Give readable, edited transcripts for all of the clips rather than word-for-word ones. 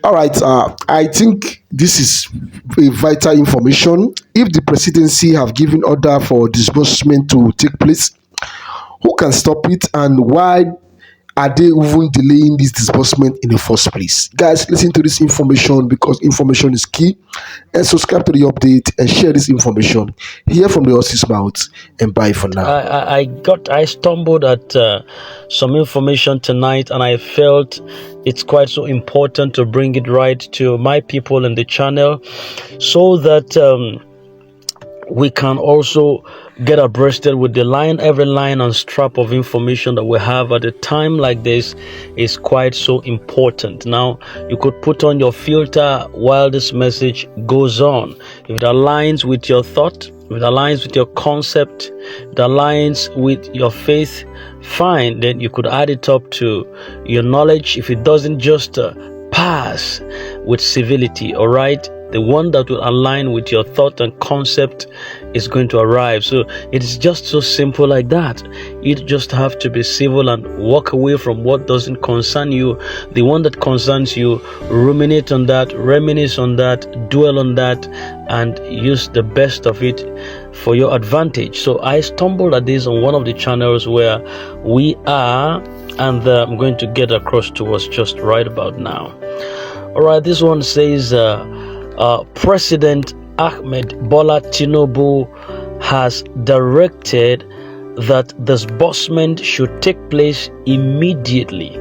All right, I think this is a vital information. If the presidency have given order for disbursement to take place, who can stop it, and why are they even delaying this disbursement in the first place? Guys, listen to this information because information is key. And subscribe to the update and share this information. Hear from the horse's mouth, and bye for now. I stumbled at some information tonight, and I felt it's quite so important to bring it right to my people in the channel, so that we can also get abreasted with every line and strap of information that we have at a time like this is quite so important. Now, you could put on your filter while this message goes on. If it aligns with your thought, if it aligns with your concept, if it aligns with your faith, fine, then you could add it up to your knowledge. If it doesn't, just pass with civility, all right? The one that will align with your thought and concept is going to arrive. So it's just so simple like that. You just have to be civil and walk away from what doesn't concern you. The one that concerns you, ruminate on that, reminisce on that, dwell on that, and use the best of it for your advantage. So I stumbled at this on one of the channels where we are, and I'm going to get across to us just right about now. All right, this one says, President Bola Tinubu has directed that disbursement should take place immediately,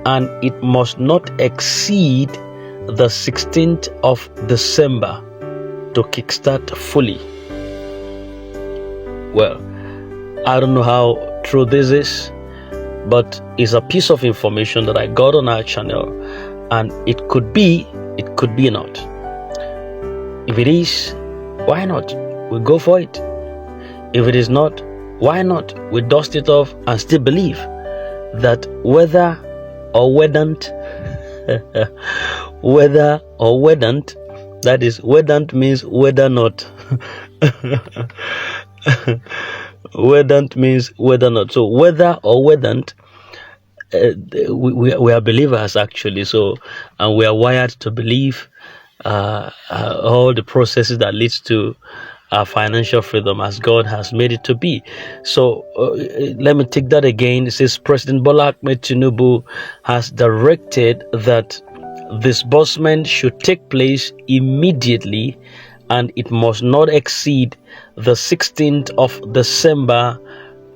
and it must not exceed the 16th of December to kickstart fully. Well, I don't know how true this is, but it's a piece of information that I got on our channel, and it could be not. If it is, why not? We go for it. If it is not, why not? We dust it off and still believe that whether or wedant, that is, wedant means whether not. Wedant means whether not. So whether or wedant, we are believers actually. So, and we are wired to believe all the processes that leads to financial freedom as God has made it to be. So let me take that again. It says President Bola Tinubu has directed that disbursement should take place immediately, and it must not exceed the 16th of December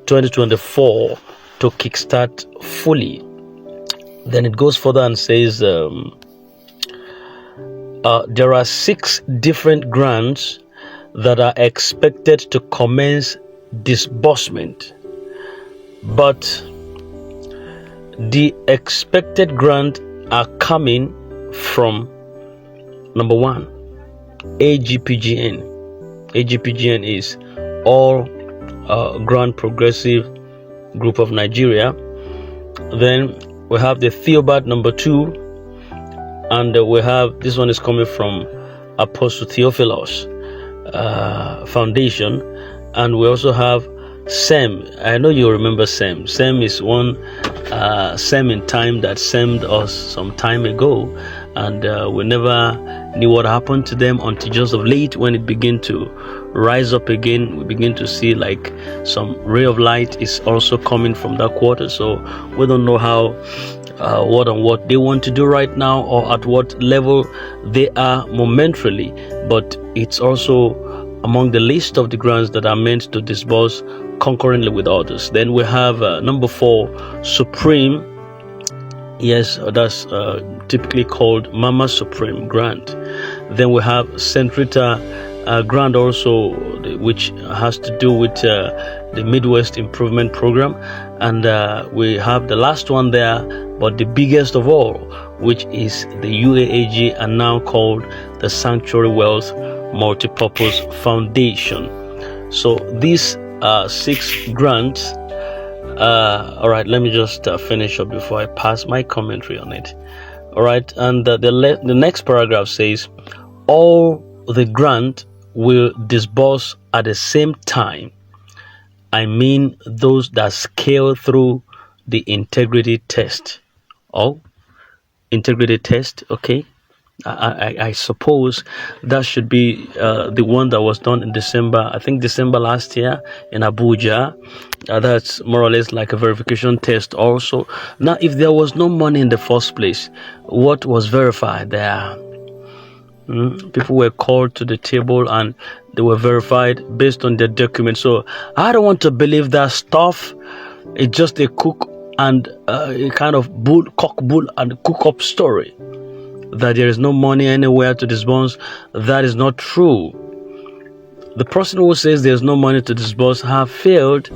2024 to kickstart fully. Then it goes further and says there are 6 different grants that are expected to commence disbursement, but the expected grant are coming from number 1, AGPGN. AGPGN is All Grant Progressive Group of Nigeria. Then we have the Theobarth number 2, and we have, this one is coming from Apostle Theophilus Foundation, and we also have SEM. I know you remember SEM. SEM is one SEM in time that SEM'd us some time ago, and we never knew what happened to them until just of late, when it began to rise up again. We begin to see like some ray of light is also coming from that quarter. So we don't know how what they want to do right now, or at what level they are momentarily, but it's also among the list of the grants that are meant to disburse concurrently with others. Then we have number 4, Supreme. Yes, that's typically called Mama Supreme grant. Then we have St. Rita grant also, which has to do with the Midwest Improvement Program. And we have the last one there, but the biggest of all, which is the UAAG, and now called the Sanctuary Wealth Multipurpose Foundation. So these 6 grants. All right, let me just finish up before I pass my commentary on it. All right, and the next paragraph says all the grant will disburse at the same time. I mean those that scale through the integrity test. Oh, integrity test. Okay, I suppose that should be the one that was done in December. I think December last year in Abuja. That's more or less like a verification test also. Now, if there was no money in the first place, what was verified there? People were called to the table and they were verified based on their documents. So I don't want to believe that stuff. It's just a cook and a kind of cock bull and cook up story, that there is no money anywhere to disburse. That is not true. The person who says there's no money to disburse have failed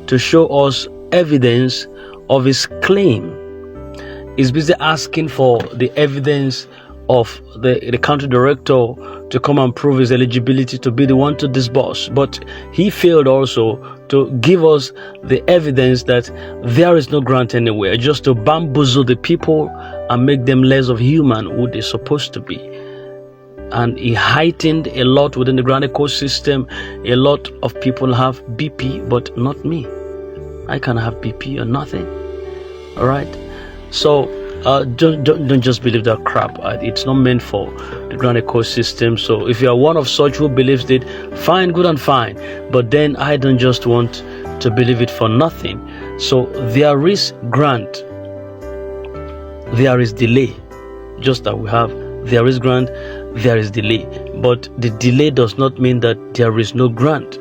to show us evidence of his claim. He's busy asking for the evidence of the country director to come and prove his eligibility to be the one to disburse. But he failed also to give us the evidence that there is no grant anywhere, just to bamboozle the people and make them less of human who they're supposed to be. And he heightened a lot within the grant ecosystem. A lot of people have BP, but not me. I can have BP or nothing. All right. So don't just believe that crap. It's not meant for the grant ecosystem. So if you are one of such who believes it, fine, good and fine. But then I don't just want to believe it for nothing. So there is grant, there is delay. Just that we have, there is grant, there is delay. But the delay does not mean that there is no grant.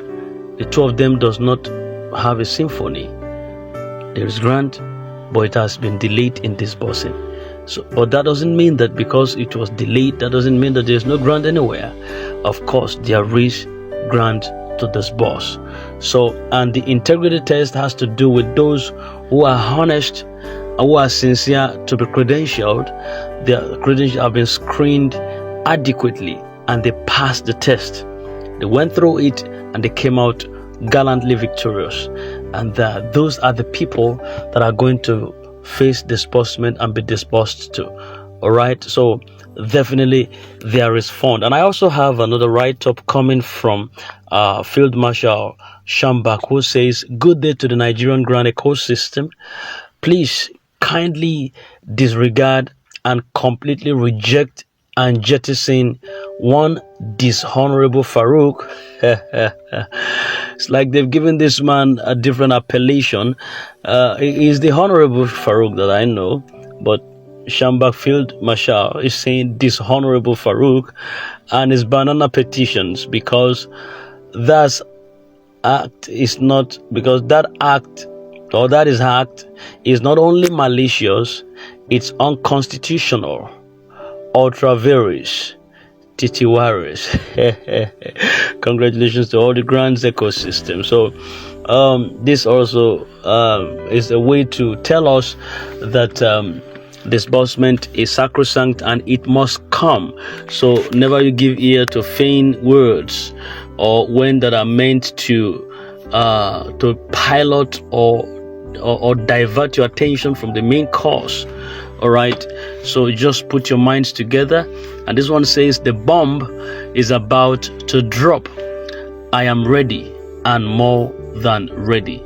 The two of them does not have a symphony. There is grant, but it has been delayed in disbursing. So, but that doesn't mean that because it was delayed, that doesn't mean that there's no grant anywhere. Of course, there is grant to disburse. So, and the integrity test has to do with those who are honest and who are sincere to be credentialed. Their credentials have been screened adequately and they passed the test. They went through it and they came out gallantly victorious. And those are the people that are going to face disbursement and be disbursed to. All right. So definitely there is fund. And I also have another write-up coming from Field Marshal Shambak, who says, "Good day to the Nigerian grant ecosystem. Please kindly disregard and completely reject and jettison one dishonorable Farouk." It's like they've given this man a different appellation. He's the honorable Farouk that I know, but Shambak Field Marshal is saying dishonorable Farouk and his banana petitions, because that act is not only malicious, it's unconstitutional, ultra vires, titiwaris. Congratulations to all the grants ecosystem. So this also is a way to tell us that disbursement is sacrosanct and it must come. So never you give ear to vain words or when that are meant to pilot or divert your attention from the main cause. All right, so just put your minds together. And this one says, "The bomb is about to drop. I am ready and more than ready."